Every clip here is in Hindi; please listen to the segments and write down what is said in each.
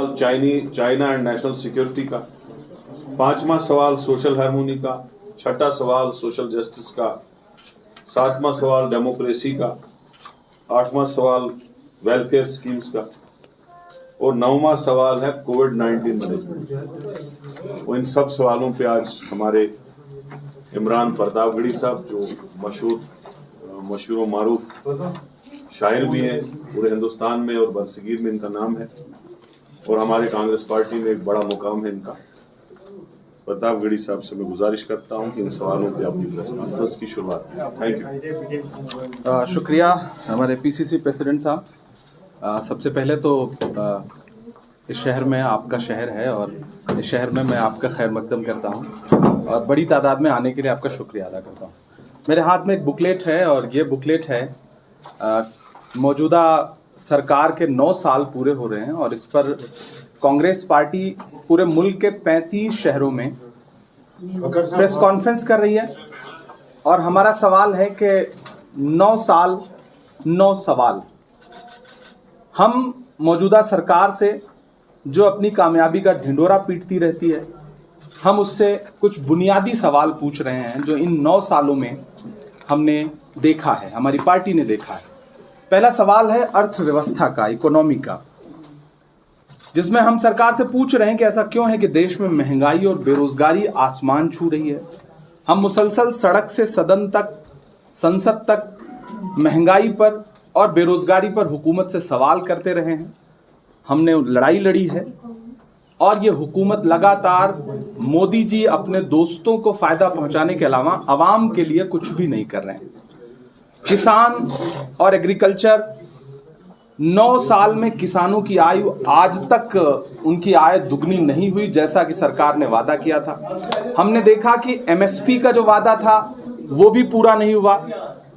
सवाल चाइना एंड नेशनल सिक्योरिटी का, पांचवा सवाल सोशल हार्मोनी का, छठा सवाल सोशल जस्टिस का, सातवां सवाल डेमोक्रेसी का, आठवां सवाल वेलफेयर स्कीम्स का और नौवां सवाल है कोविड-19 मैनेजमेंट। वो इन सब सवालों पे आज हमारे इमरान प्रतापगढ़ी साहब, जो मशहूर मारूफ शायर भी हैं पूरे हिंदुस्तान में और बरसगीर में इनका नाम है, और हमारे कांग्रेस पार्टी में एक बड़ा मुकाम है इनका। प्रतापगढ़ी साहब से मैं गुजारिश करता हूं कि इन सवालों पे अपनी प्रेस कॉन्फ्रेंस की शुरुआत करें। Thank you. शुक्रिया हमारे पीसीसी प्रेसिडेंट साहब। सबसे पहले तो इस शहर में आपका शहर है और इस शहर में मैं आपका खैर मकदम करता हूं और बड़ी तादाद में आने के लिए आपका शुक्रिया अदा करता हूं। मेरे हाथ में एक बुकलेट है और ये बुकलेट है मौजूदा सरकार के 9 साल पूरे हो रहे हैं और इस पर कांग्रेस पार्टी पूरे मुल्क के 35 शहरों में प्रेस कॉन्फ्रेंस कर रही है और हमारा सवाल है कि 9 साल 9 सवाल। हम मौजूदा सरकार से जो अपनी कामयाबी का ढिंढोरा पीटती रहती है, हम उससे कुछ बुनियादी सवाल पूछ रहे हैं जो इन 9 सालों में हमने देखा है, हमारी पार्टी ने देखा है। पहला सवाल है अर्थव्यवस्था का, इकोनॉमी का, जिसमें हम सरकार से पूछ रहे हैं कि ऐसा क्यों है कि देश में महंगाई और बेरोजगारी आसमान छू रही है। हम मुसलसल सड़क से सदन तक, संसद तक महंगाई पर और बेरोजगारी पर हुकूमत से सवाल करते रहे हैं। हमने लड़ाई लड़ी है और ये हुकूमत लगातार मोदी जी अपने दोस्तों को फ़ायदा पहुंचाने के अलावा आवाम के लिए कुछ भी नहीं कर रहे हैं। किसान और एग्रीकल्चर, 9 साल में किसानों की आयु आज तक उनकी आय दुगनी नहीं हुई जैसा कि सरकार ने वादा किया था। हमने देखा कि एमएसपी का जो वादा था वो भी पूरा नहीं हुआ।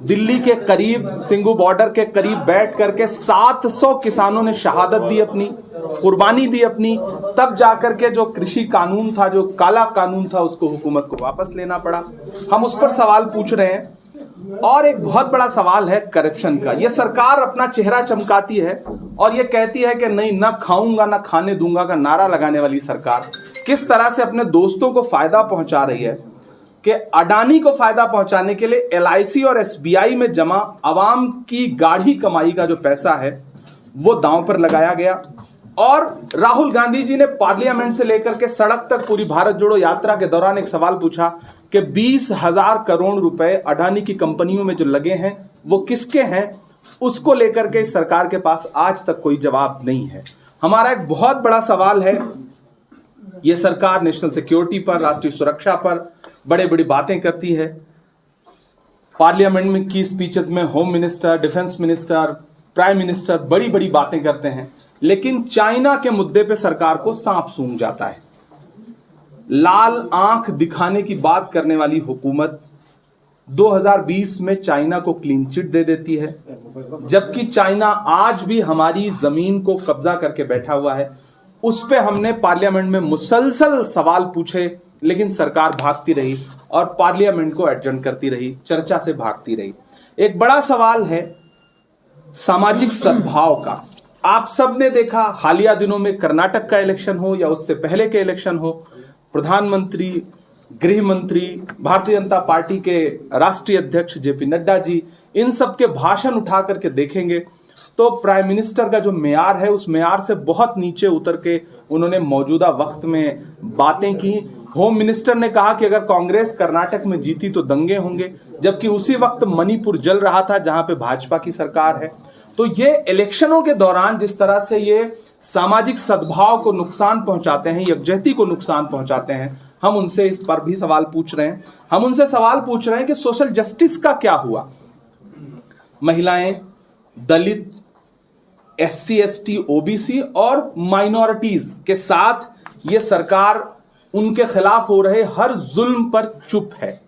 दिल्ली के करीब, सिंघू बॉर्डर के करीब बैठ करके 700 किसानों ने शहादत दी, अपनी कुर्बानी दी अपनी, तब जाकर के जो कृषि कानून था, जो काला कानून था, उसको हुकूमत को वापस लेना पड़ा। हम उस पर सवाल पूछ रहे हैं। और एक बहुत बड़ा सवाल है करप्शन का। ये सरकार अपना चेहरा चमकाती है और ये कहती है कि नहीं, ना खाऊंगा ना खाने दूंगा का नारा लगाने वाली सरकार किस तरह से अपने दोस्तों को फायदा पहुंचा रही है कि अडानी को फायदा पहुंचाने के लिए एलआईसी और एसबीआई में जमा आवाम की गाढ़ी कमाई का जो पैसा है वो दांव पर लगाया गया। और राहुल गांधी जी ने पार्लियामेंट से लेकर के सड़क तक पूरी भारत जोड़ो यात्रा के दौरान एक सवाल पूछा कि 20,000 करोड़ रुपए अडानी की कंपनियों में जो लगे हैं वो किसके हैं। उसको लेकर के इस सरकार के पास आज तक कोई जवाब नहीं है। हमारा एक बहुत बड़ा सवाल है, ये सरकार नेशनल सिक्योरिटी पर, राष्ट्रीय सुरक्षा पर बड़े बड़ी बातें करती है। पार्लियामेंट में की स्पीचेस में home minister, defence minister, prime minister बड़ी बड़ी बातें करते हैं, लेकिन चाइना के मुद्दे पे सरकार को सांप सूंघ जाता है। लाल आंख दिखाने की बात करने वाली हुकूमत 2020 में चाइना को क्लीन चिट दे देती है, जबकि चाइना आज भी हमारी जमीन को कब्जा करके बैठा हुआ है। उस पे हमने पार्लियामेंट में मुसलसल सवाल पूछे, लेकिन सरकार भागती रही और पार्लियामेंट को एडजर्न करती रही, चर्चा से भागती रही। एक बड़ा सवाल है सामाजिक सद्भाव का। आप सब ने देखा हालिया दिनों में कर्नाटक का इलेक्शन हो या उससे पहले के इलेक्शन हो, प्रधानमंत्री, गृह मंत्री, भारतीय जनता पार्टी के राष्ट्रीय अध्यक्ष जेपी नड्डा जी, इन सब के भाषण उठा करके देखेंगे तो प्राइम मिनिस्टर का जो मेयार है उस मेयार से बहुत नीचे उतर के उन्होंने मौजूदा वक्त में बातें की। होम मिनिस्टर ने कहा कि अगर कांग्रेस कर्नाटक में जीती तो दंगे होंगे, जबकि उसी वक्त मणिपुर जल रहा था जहां पे भाजपा की सरकार है। तो ये इलेक्शनों के दौरान जिस तरह से ये सामाजिक सद्भाव को नुकसान पहुंचाते हैं, यकजहती को नुकसान पहुंचाते हैं, हम उनसे इस पर भी सवाल पूछ रहे हैं। हम उनसे सवाल पूछ रहे हैं कि सोशल जस्टिस का क्या हुआ। महिलाएं, दलित, एससी, एसटी, ओबीसी और माइनॉरिटीज के साथ ये सरकार उनके खिलाफ हो रहे हर जुल्म पर चुप है।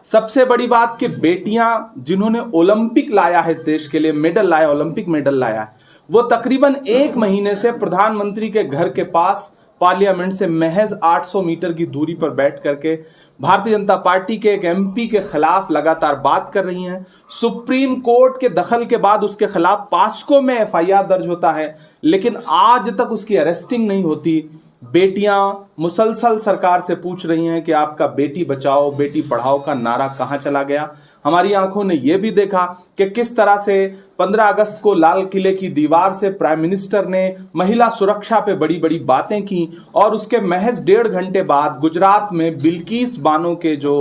सबसे बड़ी बात कि बेटियां जिन्होंने ओलंपिक लाया है इस देश के लिए, मेडल लाया, ओलंपिक मेडल लाया है, वो तकरीबन 1 महीने से प्रधानमंत्री के घर के पास पार्लियामेंट से महज 800 मीटर की दूरी पर बैठ करके भारतीय जनता पार्टी के एक एमपी के खिलाफ लगातार बात कर रही हैं। सुप्रीम कोर्ट के दखल के बाद उसके खिलाफ पास्को में एफआईआर दर्ज होता है, लेकिन आज तक उसकी अरेस्टिंग नहीं होती। बेटियां मुसलसल सरकार से पूछ रही हैं कि आपका बेटी बचाओ बेटी पढ़ाओ का नारा कहां चला गया। हमारी आंखों ने यह भी देखा कि किस तरह से 15 अगस्त को लाल किले की दीवार से प्राइम मिनिस्टर ने महिला सुरक्षा पे बड़ी बड़ी बातें की और उसके महज 1.5 घंटे बाद गुजरात में बिल्किस बानो के जो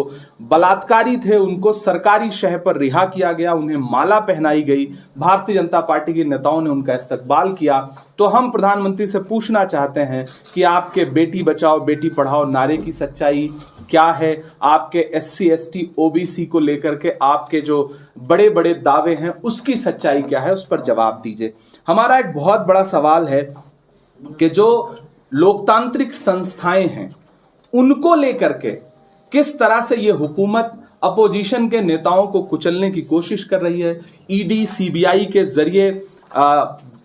बलात्कारी थे उनको सरकारी शह पर रिहा किया गया, उन्हें माला पहनाई गई। भारतीय जनता पार्टी के नेताओं ने उनका इस्तकबाल किया। तो हम प्रधानमंत्री से पूछना चाहते हैं कि आपके बेटी बचाओ बेटी पढ़ाओ नारे की सच्चाई क्या है, आपके SC ST OBC को लेकर के आपके जो बड़े बड़े दावे हैं उसकी सच्चाई क्या है, उस पर जवाब दीजिए। हमारा एक बहुत बड़ा सवाल है कि जो लोकतांत्रिक संस्थाएं हैं उनको लेकर के किस तरह से ये हुकूमत अपोजिशन के नेताओं को कुचलने की कोशिश कर रही है। ED CBI के जरिए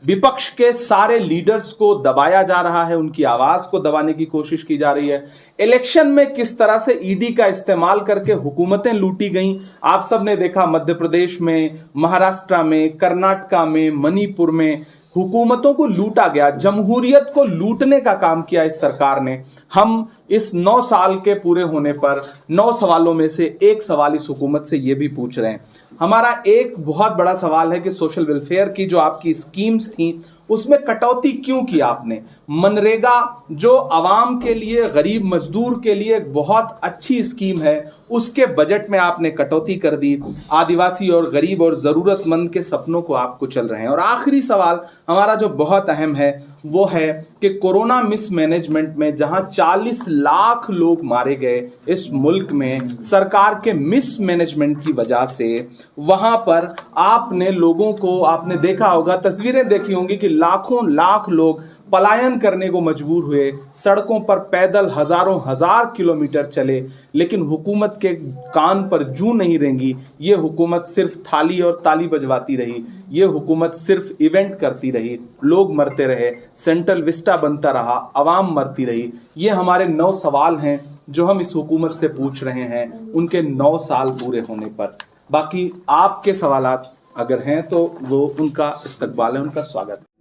विपक्ष के सारे लीडर्स को दबाया जा रहा है, उनकी आवाज को दबाने की कोशिश की जा रही है। इलेक्शन में किस तरह से ED का इस्तेमाल करके हुकूमतें लूटी गईं, आप सब ने देखा। मध्य प्रदेश में, महाराष्ट्र में, कर्नाटका में, मणिपुर में हुकूमतों को लूटा गया, जमहूरियत को लूटने का काम किया इस सरकार ने। हम इस 9 साल के पूरे होने पर 9 सवालों में से एक सवाल इस हुकूमत से ये भी पूछ रहे हैं। हमारा एक बहुत बड़ा सवाल है कि सोशल वेलफेयर की जो आपकी स्कीम्स थी उसमें कटौती क्यों की आपने। मनरेगा जो आवाम के लिए, गरीब मजदूर के लिए एक बहुत अच्छी स्कीम है, उसके बजट में आपने कटौती कर दी। आदिवासी और गरीब और ज़रूरतमंद के सपनों को आप कुचल रहे हैं। और आखिरी सवाल हमारा जो बहुत अहम है वो है कि कोरोना मिसमैनेजमेंट में जहां 40 लाख लोग मारे गए इस मुल्क में सरकार के मिसमैनेजमेंट की वजह से, वहां पर आपने लोगों को, आपने देखा होगा, तस्वीरें देखी होंगी कि लाखों लाख लोग पलायन करने को मजबूर हुए, सड़कों पर पैदल हजारों हजार किलोमीटर चले, लेकिन हुकूमत के कान पर जूं नहीं रेंगी। ये हुकूमत सिर्फ थाली और ताली बजवाती रही, ये हुकूमत सिर्फ इवेंट करती रही, लोग मरते रहे, सेंट्रल विस्टा बनता रहा, आवाम मरती रही। ये हमारे 9 सवाल हैं जो हम इस हुकूमत से पूछ रहे हैं उनके 9 साल पूरे होने पर। बाकी आपके सवालात अगर हैं तो वो उनका इस्तकबाल है, उनका स्वागत है।